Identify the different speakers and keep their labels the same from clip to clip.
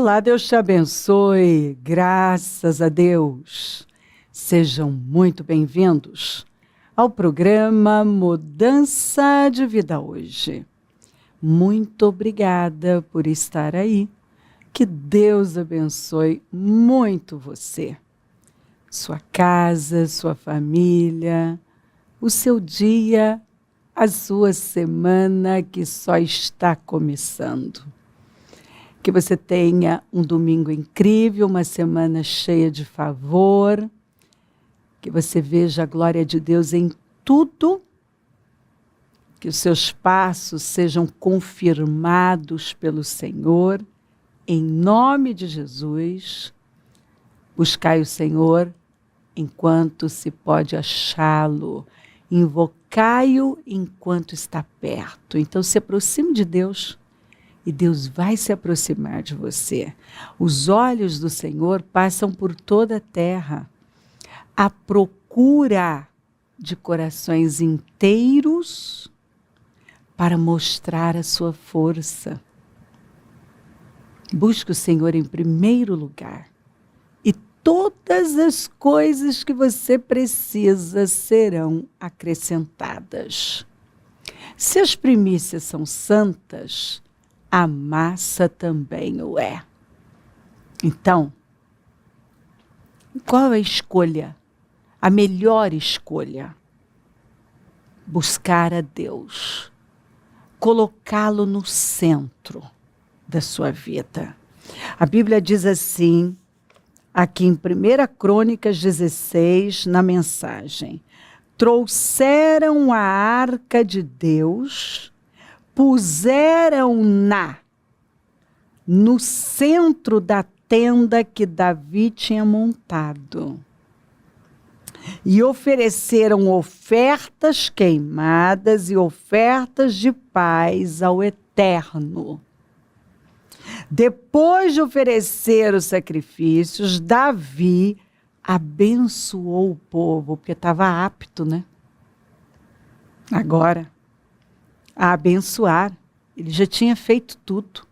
Speaker 1: Olá, Deus te abençoe, graças a Deus. Sejam muito bem-vindos ao programa Mudança de Vida Hoje. Muito obrigada por estar aí. Que Deus abençoe muito você, sua casa, sua família, o seu dia, a sua semana que só está começando. Que você tenha um domingo incrível, uma semana cheia de favor, que você veja a glória de Deus em tudo, que os seus passos sejam confirmados pelo Senhor, em nome de Jesus. Buscai o Senhor enquanto se pode achá-lo, invocai-o enquanto está perto. Então se aproxime de Deus. E Deus vai se aproximar de você. Os olhos do Senhor passam por toda a terra, à procura de corações inteiros para mostrar a sua força. Busque o Senhor em primeiro lugar. E todas as coisas que você precisa serão acrescentadas. Se as primícias são santas, a massa também o é. Então, qual é a escolha? A melhor escolha? Buscar a Deus. Colocá-lo no centro da sua vida. A Bíblia diz assim, aqui em 1 Crônicas 16, na mensagem: trouxeram a arca de Deus, puseram-na no centro da tenda que Davi tinha montado e ofereceram ofertas queimadas e ofertas de paz ao Eterno. Depois de oferecer os sacrifícios, Davi abençoou o povo, porque estava apto, né? Agora, a abençoar. Ele já tinha feito tudo.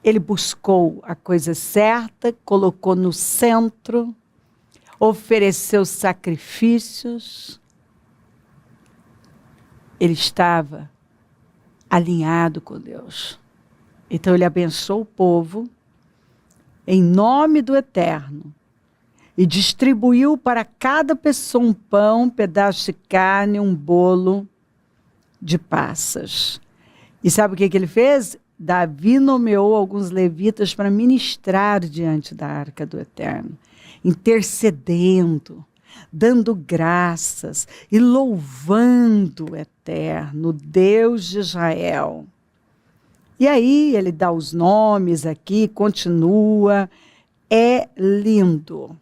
Speaker 1: Ele buscou a coisa certa, colocou no centro, ofereceu sacrifícios. Ele estava alinhado com Deus. Então ele abençoou o povo em nome do Eterno e distribuiu para cada pessoa um pão, um pedaço de carne, um bolo de passas. E sabe o que ele fez? Davi nomeou alguns levitas para ministrar diante da arca do Eterno, intercedendo, dando graças e louvando o Eterno, Deus de Israel. E aí ele dá os nomes aqui, continua, é lindo.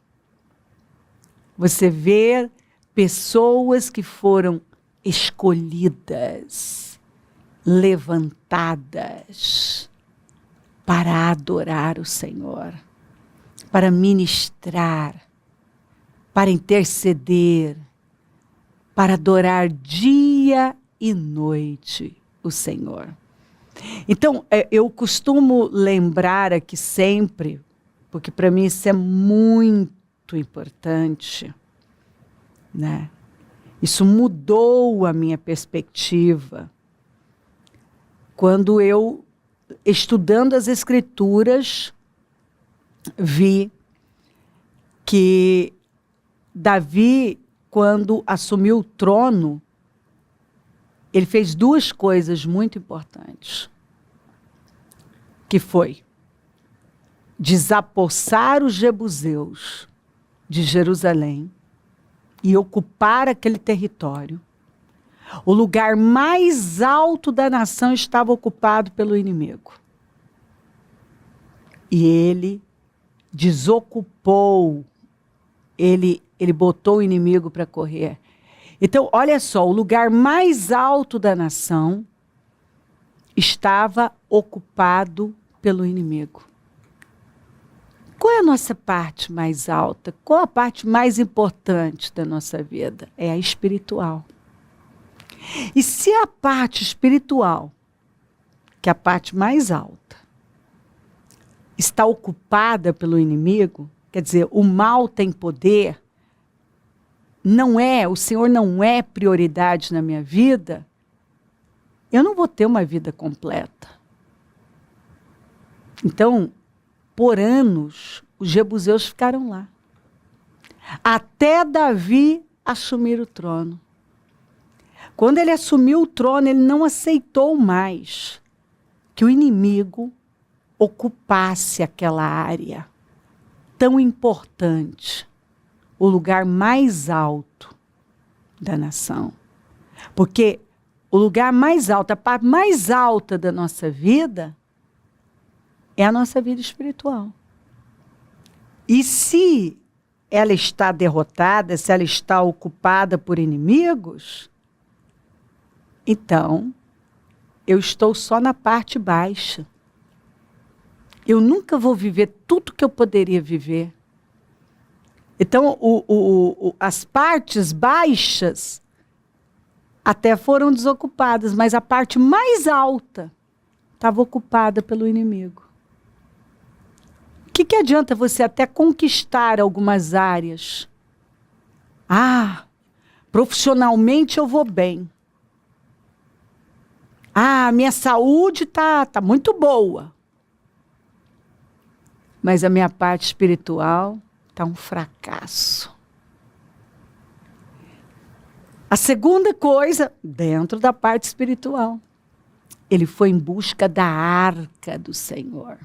Speaker 1: Você vê pessoas que foram escolhidas, levantadas para adorar o Senhor, para ministrar, para interceder, para adorar dia e noite o Senhor. Então, eu costumo lembrar aqui sempre, porque para mim isso é muito importante, né? Isso mudou a minha perspectiva. Quando eu, estudando as Escrituras, vi que Davi, quando assumiu o trono, ele fez duas coisas muito importantes. Que foi desapossar os jebuseus de Jerusalém e ocupar aquele território. O lugar mais alto da nação estava ocupado pelo inimigo. E ele desocupou, ele botou o inimigo para correr. Então, olha só, o lugar mais alto da nação estava ocupado pelo inimigo. Qual é a nossa parte mais alta? Qual a parte mais importante da nossa vida? É a espiritual. E se a parte espiritual, que é a parte mais alta, está ocupada pelo inimigo, quer dizer, o mal tem poder, o Senhor não é prioridade na minha vida, eu não vou ter uma vida completa. Então, por anos, os jebuseus ficaram lá. Até Davi assumir o trono. Quando ele assumiu o trono, ele não aceitou mais que o inimigo ocupasse aquela área tão importante, o lugar mais alto da nação. Porque o lugar mais alto, a parte mais alta da nossa vida é a nossa vida espiritual. E se ela está derrotada, se ela está ocupada por inimigos, então eu estou só na parte baixa. Eu nunca vou viver tudo que eu poderia viver. Então, as partes baixas até foram desocupadas, mas a parte mais alta estava ocupada pelo inimigo. O que adianta você até conquistar algumas áreas? Profissionalmente eu vou bem. Minha saúde tá muito boa. Mas a minha parte espiritual está um fracasso. A segunda coisa, dentro da parte espiritual, ele foi em busca da arca do Senhor.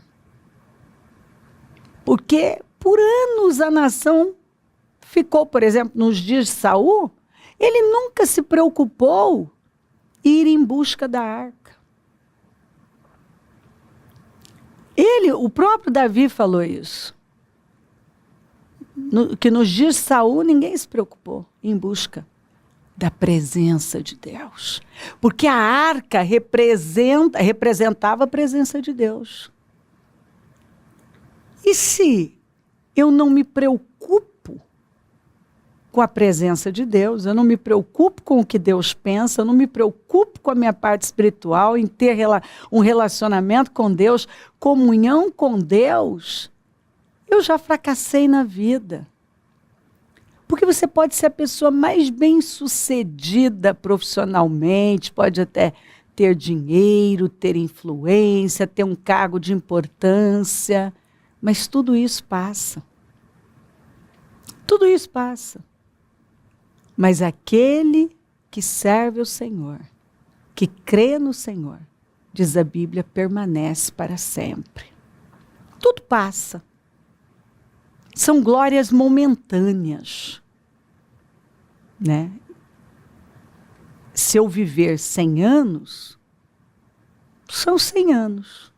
Speaker 1: Porque por anos a nação ficou, por exemplo, nos dias de Saul, ele nunca se preocupou em ir em busca da arca. O próprio Davi falou isso. Que nos dias de Saul ninguém se preocupou em busca da presença de Deus. Porque a arca representava a presença de Deus. E se eu não me preocupo com a presença de Deus, eu não me preocupo com o que Deus pensa, eu não me preocupo com a minha parte espiritual, em ter um relacionamento com Deus, comunhão com Deus, eu já fracassei na vida. Porque você pode ser a pessoa mais bem-sucedida profissionalmente, pode até ter dinheiro, ter influência, ter um cargo de importância, mas tudo isso passa. Tudo isso passa. Mas aquele que serve ao Senhor, que crê no Senhor, diz a Bíblia, permanece para sempre. Tudo passa. São glórias momentâneas, né? Se eu viver 100 anos, são 100 anos.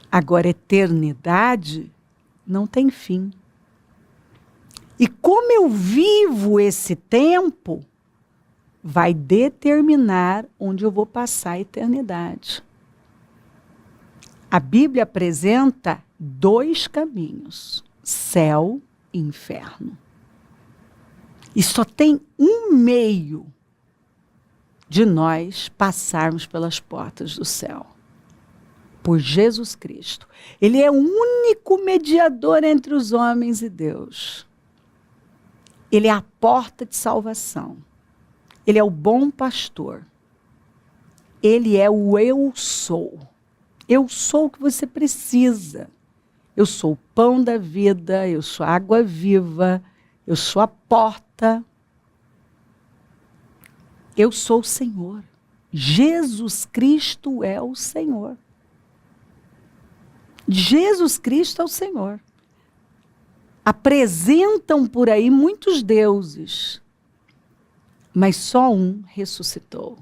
Speaker 1: Agora, eternidade não tem fim. E como eu vivo esse tempo, vai determinar onde eu vou passar a eternidade. A Bíblia apresenta 2 caminhos, céu e inferno. E só tem um meio de nós passarmos pelas portas do céu. Por Jesus Cristo. Ele é o único mediador entre os homens e Deus. Ele é a porta de salvação. Ele é o bom pastor. Ele é o eu sou. Eu sou o que você precisa. Eu sou o pão da vida, eu sou a água viva, eu sou a porta. Eu sou o Senhor. Jesus Cristo é o Senhor. Jesus Cristo é o Senhor. Apresentam por aí muitos deuses, mas só um ressuscitou.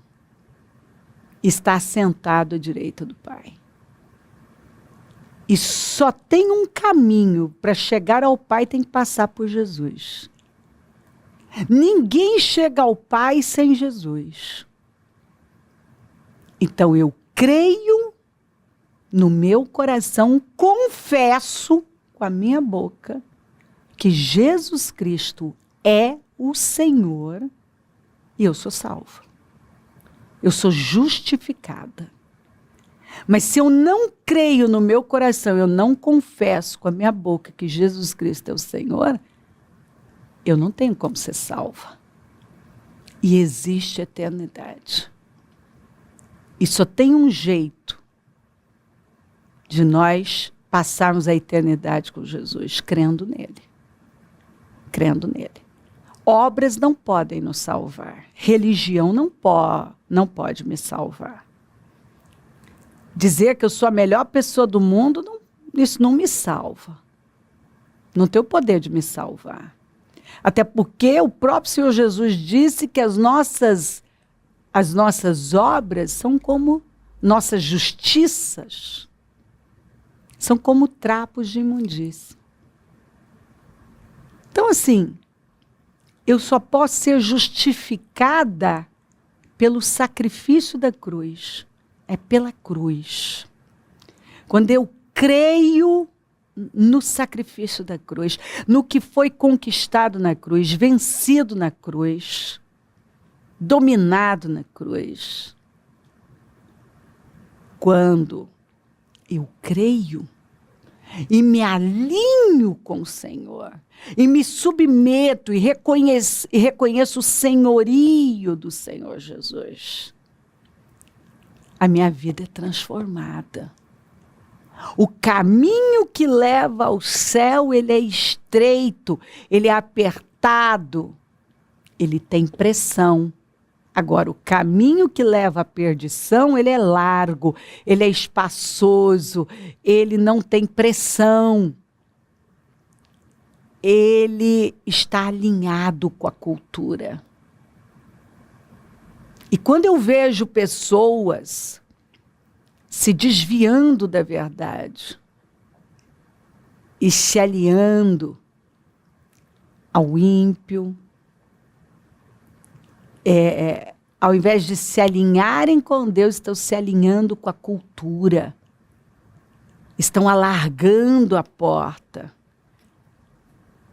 Speaker 1: Está sentado à direita do Pai. E só tem um caminho para chegar ao Pai, tem que passar por Jesus. Ninguém chega ao Pai sem Jesus. Então eu creio no meu coração, confesso com a minha boca que Jesus Cristo é o Senhor e eu sou salva. Eu sou justificada. Mas se eu não creio no meu coração, eu não confesso com a minha boca que Jesus Cristo é o Senhor, eu não tenho como ser salva. E existe eternidade. E só tem um jeito de nós passarmos a eternidade com Jesus, crendo nele. Crendo nele. Obras não podem nos salvar. Religião não pode me salvar. Dizer que eu sou a melhor pessoa do mundo, isso não me salva. Não tem o poder de me salvar. Até porque o próprio Senhor Jesus disse que as nossas obras são como nossas justiças, são como trapos de imundícia. Então, assim, eu só posso ser justificada pelo sacrifício da cruz. É pela cruz. Quando eu creio no sacrifício da cruz, no que foi conquistado na cruz, vencido na cruz, dominado na cruz. Quando eu creio e me alinho com o Senhor, e me submeto e reconheço o senhorio do Senhor Jesus, a minha vida é transformada. O caminho que leva ao céu, ele é estreito, ele é apertado, ele tem pressão. Agora, o caminho que leva à perdição, ele é largo, ele é espaçoso, ele não tem pressão. Ele está alinhado com a cultura. E quando eu vejo pessoas se desviando da verdade e se aliando ao ímpio, ao invés de se alinharem com Deus, estão se alinhando com a cultura, estão alargando a porta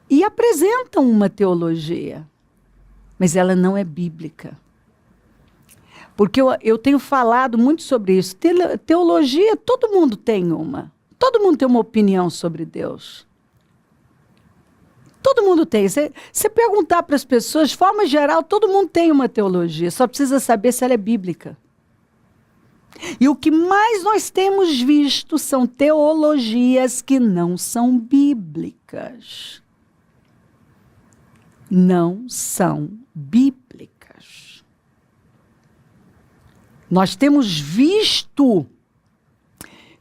Speaker 1: e apresentam uma teologia, mas ela não é bíblica. Porque eu tenho falado muito sobre isso. Teologia, todo mundo tem uma. Todo mundo tem uma opinião sobre Deus. Todo mundo tem. Você perguntar para as pessoas, de forma geral, todo mundo tem uma teologia. Só precisa saber se ela é bíblica. E o que mais nós temos visto são teologias que não são bíblicas. Não são bíblicas. Nós temos visto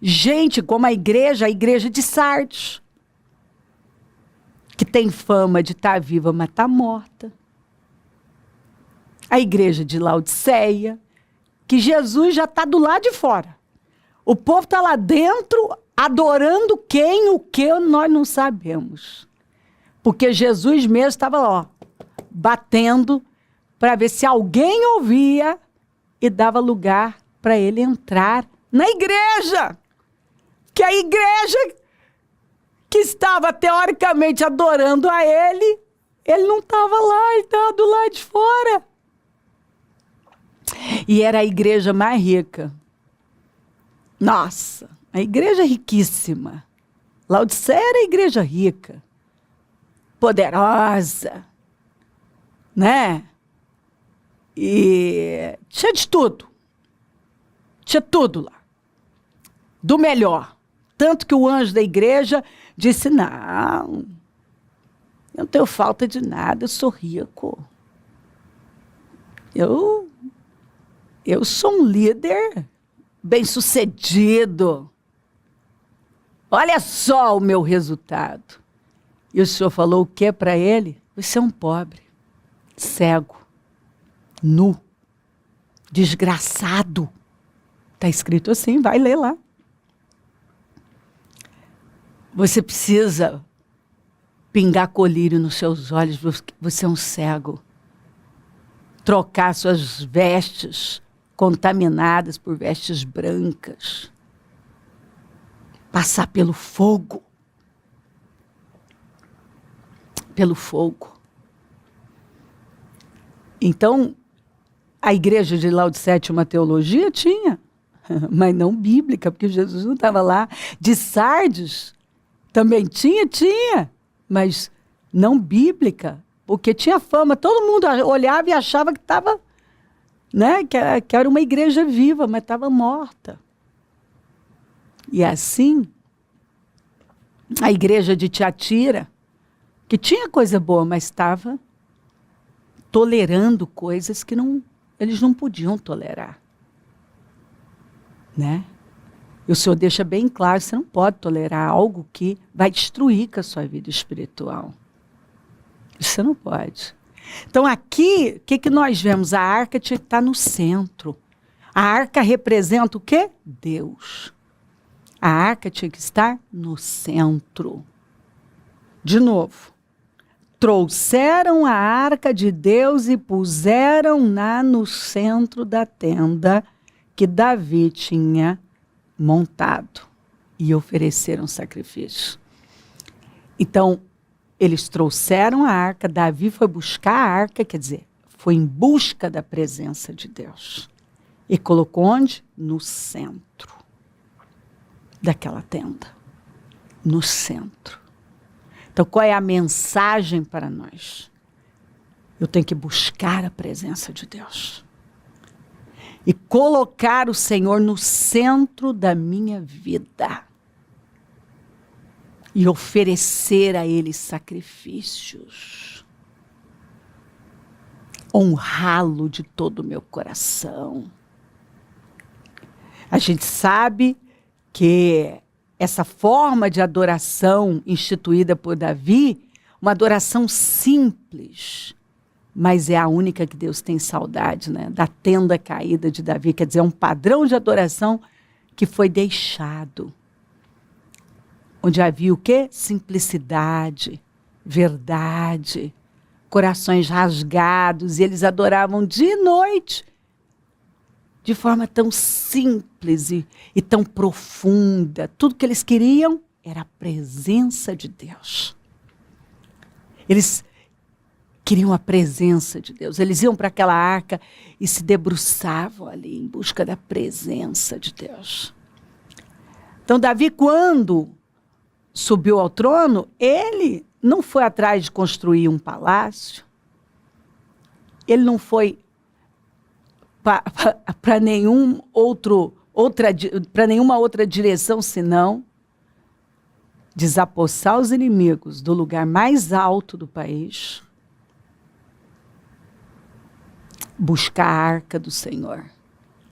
Speaker 1: gente como a igreja de Sardes, que tem fama de estar viva, mas está morta. A igreja de Laodiceia, que Jesus já está do lado de fora. O povo está lá dentro, adorando quem, o que, nós não sabemos. Porque Jesus mesmo estava lá, ó, batendo para ver se alguém ouvia e dava lugar para ele entrar na igreja. Que a igreja que estava teoricamente adorando a ele não estava lá, ele estava do lado de fora. E era a igreja mais rica. Nossa, a igreja riquíssima. Laodiceia era a igreja rica, poderosa, né? E tinha de tudo. Tinha tudo lá. Do melhor. Tanto que o anjo da igreja disse, não, eu não tenho falta de nada, eu sou rico. Eu sou um líder bem-sucedido. Olha só o meu resultado. E o Senhor falou o que para ele? Você é um pobre, cego, nu, desgraçado. Está escrito assim, vai ler lá. Você precisa pingar colírio nos seus olhos, você é um cego. Trocar suas vestes contaminadas por vestes brancas. Passar pelo fogo. Pelo fogo. Então, a igreja de Laodiceia tinha uma teologia? Tinha. mas não bíblica, porque Jesus não estava lá. De Sardes também tinha, mas não bíblica, porque tinha fama. Todo mundo olhava e achava que estava, né, que era uma igreja viva, mas estava morta. E assim, a igreja de Tiatira, que tinha coisa boa, mas estava tolerando coisas que eles não podiam tolerar. Né? E o Senhor deixa bem claro, você não pode tolerar algo que vai destruir com a sua vida espiritual. Isso você não pode. Então aqui, o que nós vemos? A arca tinha que estar no centro. A arca representa o quê? Deus. A arca tinha que estar no centro. De novo. Trouxeram a arca de Deus e puseram-na no centro da tenda que Davi tinha montado. E ofereceram sacrifício. Então, eles trouxeram a arca, Davi foi buscar a arca, quer dizer, foi em busca da presença de Deus. E colocou onde? No centro daquela tenda. No centro. Então, qual é a mensagem para nós? Eu tenho que buscar a presença de Deus. E colocar o Senhor no centro da minha vida. E oferecer a Ele sacrifícios. Honrá-lo de todo o meu coração. A gente sabe que essa forma de adoração instituída por Davi, uma adoração simples, mas é a única que Deus tem saudade, né? Da tenda caída de Davi, quer dizer, é um padrão de adoração que foi deixado. Onde havia o quê? Simplicidade, verdade, corações rasgados, e eles adoravam de noite, de forma tão simples e tão profunda. Tudo que eles queriam era a presença de Deus. Eles queriam a presença de Deus. Eles iam para aquela arca e se debruçavam ali em busca da presença de Deus. Então, Davi, quando subiu ao trono, ele não foi atrás de construir um palácio. Ele não foi para nenhuma outra direção, senão desapossar os inimigos do lugar mais alto do país, buscar a arca do Senhor.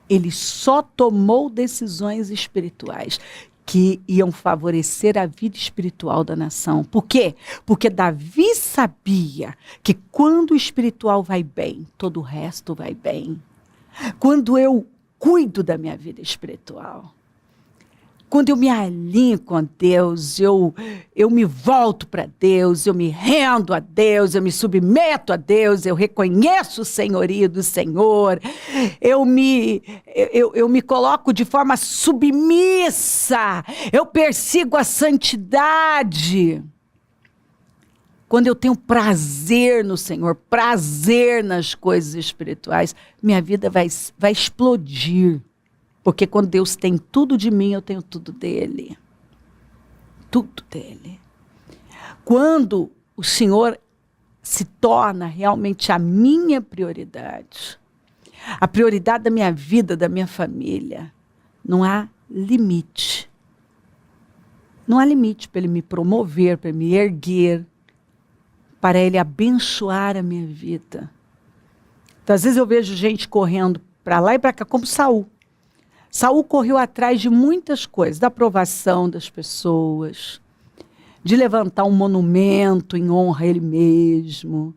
Speaker 1: Ele só tomou decisões espirituais que iam favorecer a vida espiritual da nação. Por quê? Porque Davi sabia que quando o espiritual vai bem, todo o resto vai bem. Quando eu cuido da minha vida espiritual, quando eu me alinho com Deus, eu me volto para Deus, eu me rendo a Deus, eu me submeto a Deus, eu reconheço o senhorio do Senhor, eu me coloco de forma submissa, eu persigo a santidade. Quando eu tenho prazer no Senhor, prazer nas coisas espirituais, minha vida vai explodir. Porque quando Deus tem tudo de mim, eu tenho tudo dele. Tudo dele. Quando o Senhor se torna realmente a minha prioridade, a prioridade da minha vida, da minha família, não há limite. Não há limite para Ele me promover, para me erguer, para Ele abençoar a minha vida. Então, às vezes eu vejo gente correndo para lá e para cá, como Saul. Saul correu atrás de muitas coisas, da aprovação das pessoas, de levantar um monumento em honra a ele mesmo.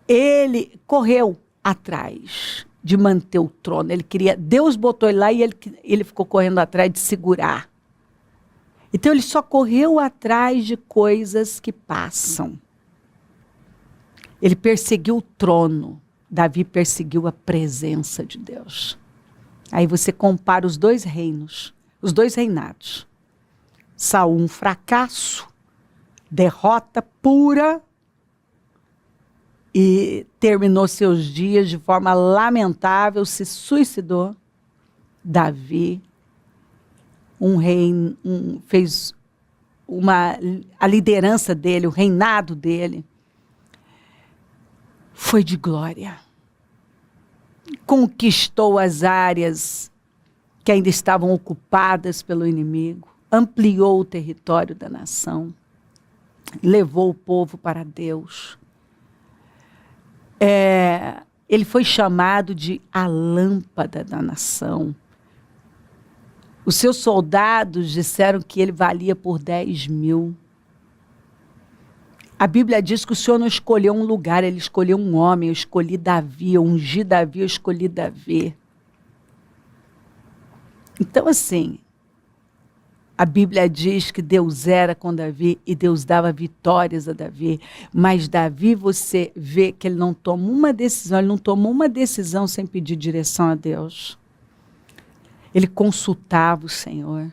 Speaker 1: Ele correu atrás de manter o trono. Ele queria, Deus botou ele lá e ele ficou correndo atrás de segurar. Então ele só correu atrás de coisas que passam. Ele perseguiu o trono. Davi perseguiu a presença de Deus. Aí você compara os dois reinos, os dois reinados. Saul, um fracasso, derrota pura, e terminou seus dias de forma lamentável, se suicidou. Davi, um rei, fez a liderança dele, o reinado dele, foi de glória. Conquistou as áreas que ainda estavam ocupadas pelo inimigo, ampliou o território da nação, levou o povo para Deus. Ele foi chamado de a lâmpada da nação. Os seus soldados disseram que ele valia por 10.000. A Bíblia diz que o Senhor não escolheu um lugar, ele escolheu um homem. Eu escolhi Davi, eu ungi Davi, eu escolhi Davi. Então, assim, a Bíblia diz que Deus era com Davi e Deus dava vitórias a Davi. Mas Davi, você vê que ele não toma uma decisão, ele não tomou uma decisão sem pedir direção a Deus. Ele consultava o Senhor.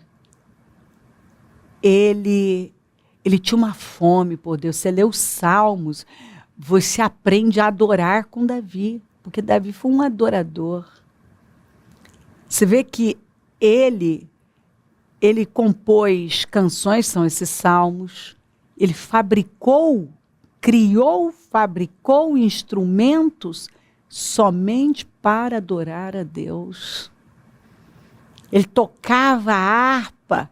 Speaker 1: Ele tinha uma fome por Deus. Você lê os Salmos, você aprende a adorar com Davi, porque Davi foi um adorador. Você vê que ele compôs canções, são esses salmos. Ele fabricou instrumentos somente para adorar a Deus. Ele tocava a harpa,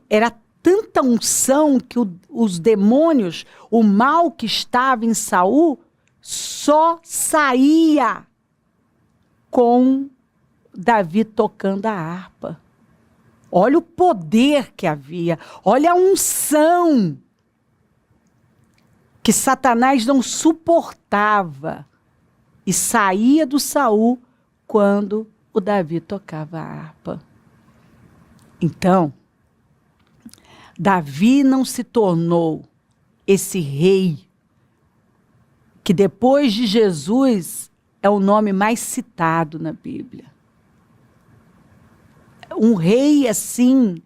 Speaker 1: era tanta unção que os demônios, o mal que estava em Saul, só saía com Davi tocando a harpa. Olha o poder que havia, olha a unção que Satanás não suportava e saía do Saul quando o Davi tocava a harpa. Então, Davi não se tornou esse rei que depois de Jesus é o nome mais citado na Bíblia. Um rei assim,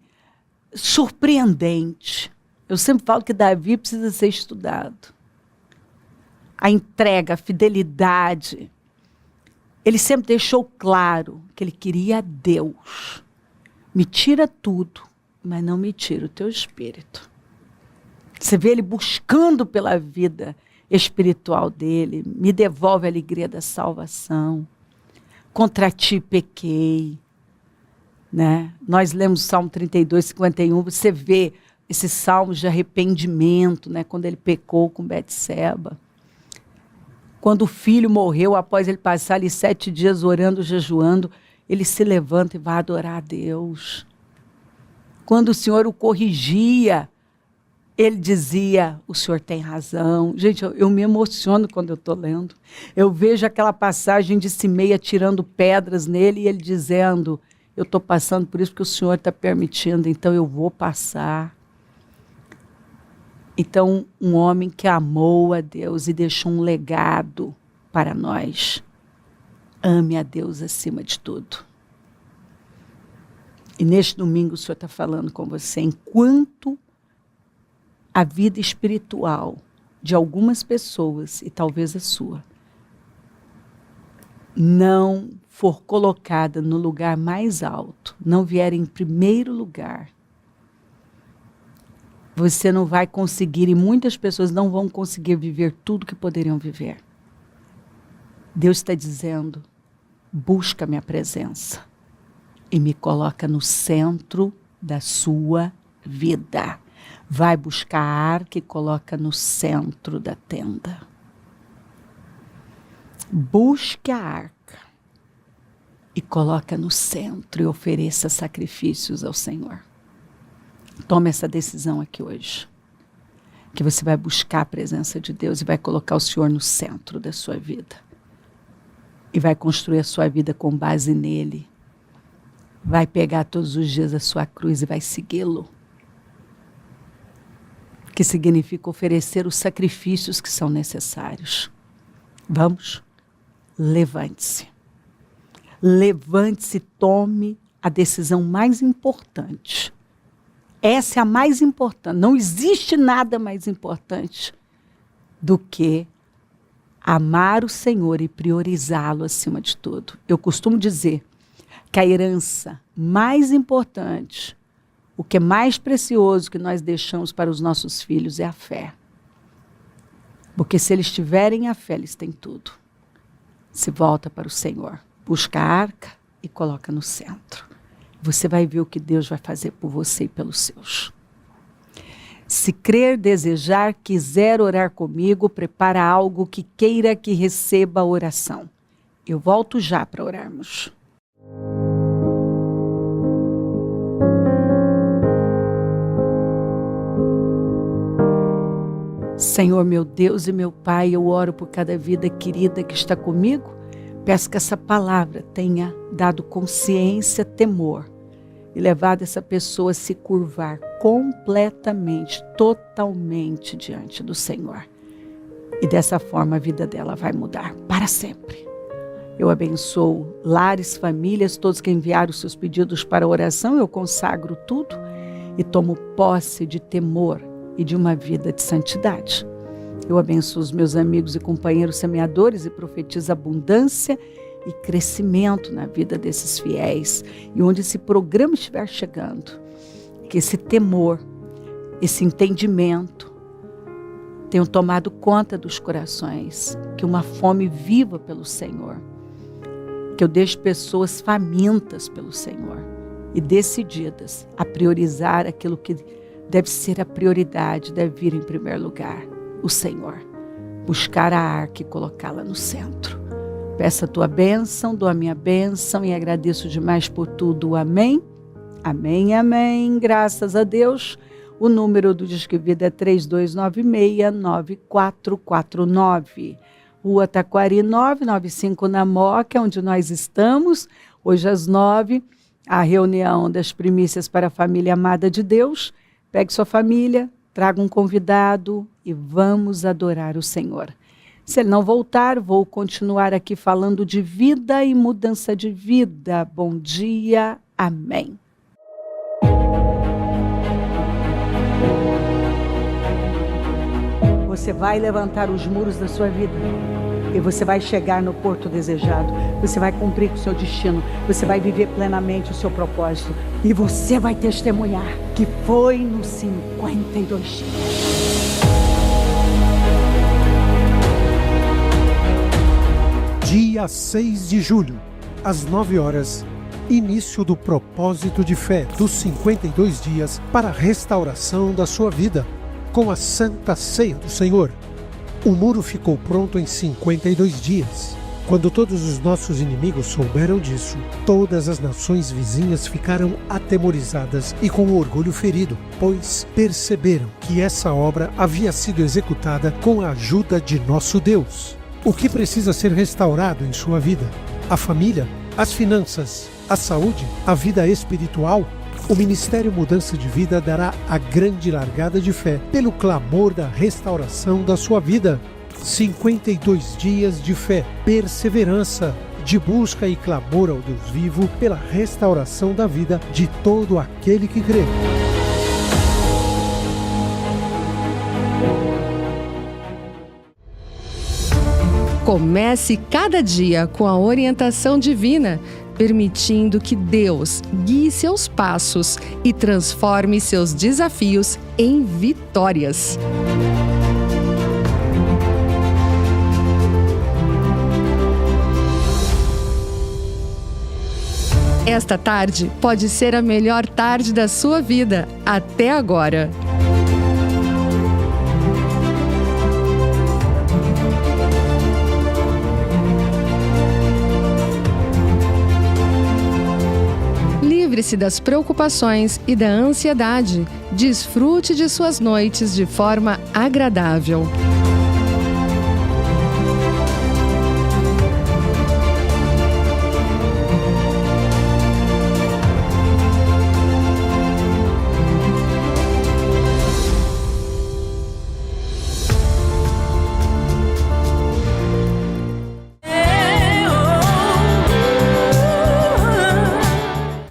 Speaker 1: surpreendente. Eu sempre falo que Davi precisa ser estudado. A entrega, a fidelidade. Ele sempre deixou claro que ele queria Deus. Me tira tudo, mas não me tira o teu espírito. Você vê ele buscando pela vida espiritual dele. Me devolve a alegria da salvação. Contra ti pequei. Né? Nós lemos o Salmo 32, 51, você vê esse salmo de arrependimento, né? Quando ele pecou com Betseba. Quando o filho morreu, após ele passar ali 7 dias orando, jejuando, ele se levanta e vai adorar a Deus. Quando o Senhor o corrigia, ele dizia, o Senhor tem razão. Gente, eu me emociono quando eu estou lendo. Eu vejo aquela passagem de Simeia tirando pedras nele e ele dizendo, eu estou passando por isso porque o Senhor está permitindo, então eu vou passar. Então, um homem que amou a Deus e deixou um legado para nós. Ame a Deus acima de tudo. E neste domingo o Senhor está falando com você, enquanto a vida espiritual de algumas pessoas, e talvez a sua, não for colocada no lugar mais alto, não vier em primeiro lugar, você não vai conseguir, e muitas pessoas não vão conseguir viver tudo que poderiam viver. Deus está dizendo, busca minha presença e me coloca no centro da sua vida. Vai buscar a arca e coloca no centro da tenda. Busque a arca e coloca no centro e ofereça sacrifícios ao Senhor. Tome essa decisão aqui hoje. Que você vai buscar a presença de Deus e vai colocar o Senhor no centro da sua vida. E vai construir a sua vida com base nele. Vai pegar todos os dias a sua cruz e vai segui-lo. Que significa oferecer os sacrifícios que são necessários. Vamos? Levante-se. Levante-se e tome a decisão mais importante. Essa é a mais importante. Não existe nada mais importante do que amar o Senhor e priorizá-lo acima de tudo. Eu costumo dizer que a herança mais importante, o que é mais precioso que nós deixamos para os nossos filhos é a fé. Porque se eles tiverem a fé, eles têm tudo. Se volta para o Senhor, busca a arca e coloca no centro. Você vai ver o que Deus vai fazer por você e pelos seus. Se crer, desejar, quiser orar comigo, prepara algo que queira que receba a oração. Eu volto já para orarmos. Senhor, meu Deus e meu Pai, eu oro por cada vida querida que está comigo. Peço que essa palavra tenha dado consciência, temor e levado essa pessoa a se curvar completamente, totalmente diante do Senhor. E dessa forma a vida dela vai mudar para sempre. Eu abençoo lares, famílias, todos que enviaram os seus pedidos para oração. Eu consagro tudo e tomo posse de temor e de uma vida de santidade. Eu abençoo os meus amigos e companheiros semeadores e profetizo abundância e crescimento na vida desses fiéis. E onde esse programa estiver chegando, que esse temor, esse entendimento tenham tomado conta dos corações, que uma fome viva pelo Senhor, que eu deixe pessoas famintas pelo Senhor e decididas a priorizar aquilo que deve ser a prioridade, deve vir em primeiro lugar, o Senhor. Buscar a arca e colocá-la no centro. Peço a tua bênção, dou a minha bênção e agradeço demais por tudo. Amém? Amém, amém. Graças a Deus. O número do Disque Vida é 3296-9449. Rua Taquari 995 na Moca, onde nós estamos. Hoje às 9, a reunião das primícias para a família amada de Deus. Pegue sua família, traga um convidado e vamos adorar o Senhor. Se ele não voltar, vou continuar aqui falando de vida e mudança de vida. Bom dia, amém. Você vai levantar os muros da sua vida e você vai chegar no porto desejado. Você vai cumprir com o seu destino. Você vai viver plenamente o seu propósito. E você vai testemunhar que foi nos 52 dias.
Speaker 2: Dia 6 de julho, às 9 horas, início do propósito de fé dos 52 dias para a restauração da sua vida, com a Santa Ceia do Senhor. O muro ficou pronto em 52 dias. Quando todos os nossos inimigos souberam disso, todas as nações vizinhas ficaram atemorizadas e com o orgulho ferido, pois perceberam que essa obra havia sido executada com a ajuda de nosso Deus. O que precisa ser restaurado em sua vida? A família, as finanças, a saúde, a vida espiritual? O Ministério Mudança de Vida dará a grande largada de fé pelo clamor da restauração da sua vida. 52 dias de fé, perseverança, de busca e clamor ao Deus vivo pela restauração da vida de todo aquele que crê.
Speaker 3: Comece cada dia com a orientação divina, permitindo que Deus guie seus passos e transforme seus desafios em vitórias. Esta tarde pode ser a melhor tarde da sua vida até agora. Livre-se das preocupações e da ansiedade. Desfrute de suas noites de forma agradável.